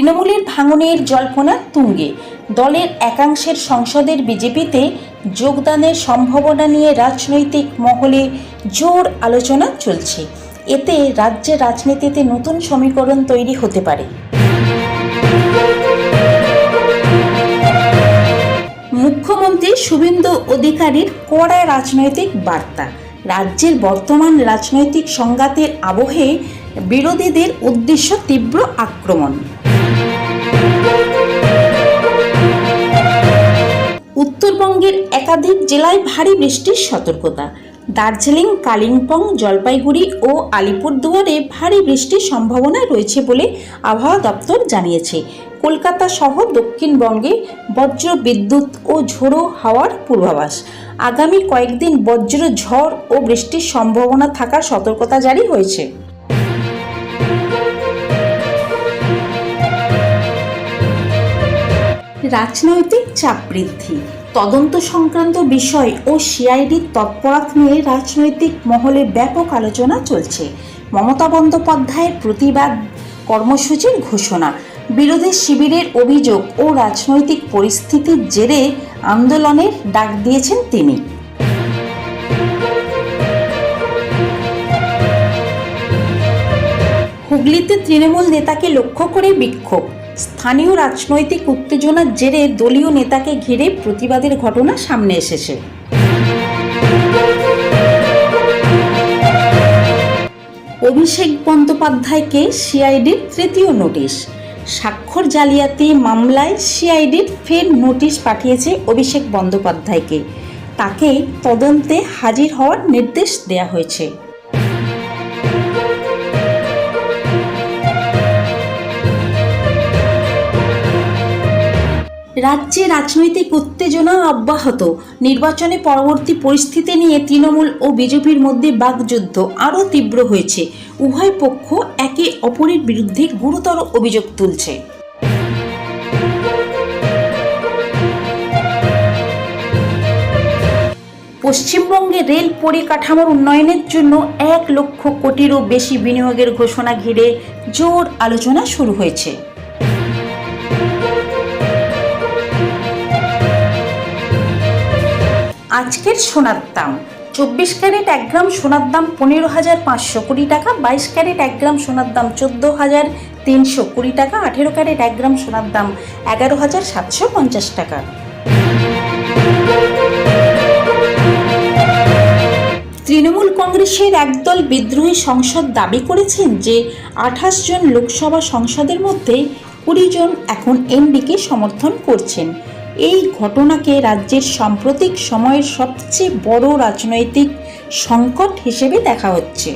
তৃণমূলের ভাঙনের জল্পনা তুঙ্গে। দলের একাংশের সংসদের বিজেপিতে যোগদানের সম্ভাবনা নিয়ে রাজনৈতিক মহলে জোর আলোচনা চলছে। এতে রাজ্যের রাজনীতিতে নতুন সমীকরণ তৈরি হতে পারে। মুখ্যমন্ত্রী শুভেন্দু অধিকারীর কড়া রাজনৈতিক বার্তা। রাজ্যের বর্তমান রাজনৈতিক সংঘাতের আবহে বিরোধীদের উদ্দেশ্য তীব্র আক্রমণ। উত্তরবঙ্গের একাধিক জেলায় ভারী বৃষ্টির সতর্কতা। দার্জিলিং, কালিম্পং, জলপাইগুড়ি ও আলিপুরদুয়ারে ভারী বৃষ্টির সম্ভাবনা রয়েছে বলে আবহাওয়া দপ্তর জানিয়েছে। কলকাতা সহ দক্ষিণবঙ্গে বজ্র বিদ্যুৎ ও ঝোড়ো হাওয়ার পূর্বাভাস। আগামী কয়েকদিন বজ্র ঝড় ও বৃষ্টির সম্ভাবনা থাকার সতর্কতা জারি হয়েছে। রাজনৈতিক চাপ বৃদ্ধি। তদন্ত সংক্রান্ত বিষয় ও সিআইডির তৎপরতা নিয়ে রাজনৈতিক মহলে ব্যাপক আলোচনা চলছে। মমতা বন্দ্যোপাধ্যায়ের প্রতিবাদ কর্মসূচির ঘোষণা, বিরোধী শিবিরের অভিযোগ ও রাজনৈতিক পরিস্থিতির জেরে আন্দোলনের ডাক দিয়েছেন তিনি। হুগলিতে তৃণমূল নেতাকে লক্ষ্য করে বিক্ষোভ। স্থানীয় রাজনৈতিক উত্তেজনার জেরে দলীয় নেতাকে ঘিরে প্রতিবাদের ঘটনা সামনে এসেছে। অভিষেক বন্দ্যোপাধ্যায়কে সিআইডির তৃতীয় নোটিশ। স্বাক্ষর জালিয়াতি মামলায় সিআইডির ফের নোটিশ পাঠিয়েছে অভিষেক বন্দ্যোপাধ্যায়কে। তাকে তদন্তে হাজির হওয়ার নির্দেশ দেওয়া হয়েছে। রাজ্যে রাজনৈতিক উত্তেজনা অব্যাহত। নির্বাচনে পরবর্তী পরিস্থিতি নিয়ে তৃণমূল ও বিজেপির মধ্যে বাকযুদ্ধ আরও তীব্র হয়েছে। উভয় পক্ষ একে অপরের বিরুদ্ধে গুরুতর অভিযোগ তুলছে। পশ্চিমবঙ্গে রেল পরিকাঠামোর উন্নয়নের জন্য 1 লক্ষ কোটিরও বেশি বিনিয়োগের ঘোষণা ঘিরে জোর আলোচনা শুরু হয়েছে। আজকের সোনার দাম। 24 ক্যারেট 1 গ্রাম সোনার দাম 15,500 কোটি টাকা, 22 ক্যারেট 1 গ্রাম সোনার দাম 14,300 কোটি টাকা, 18 ক্যারেট 1 গ্রাম সোনার দাম 11,750 টাকা। তৃণমূল কংগ্রেসের একদল বিদ্রোহী সাংসদ দাবি করেছেন যে 28 জন লোকসভা সাংসদের মধ্যে 20 জন এখন এনডিকে সমর্থন করছেন। এই ঘটনাকে রাজ্যের সাম্প্রতিক সময়ের সবচেয়ে বড় রাজনৈতিক সংকট হিসেবে দেখা হচ্ছে।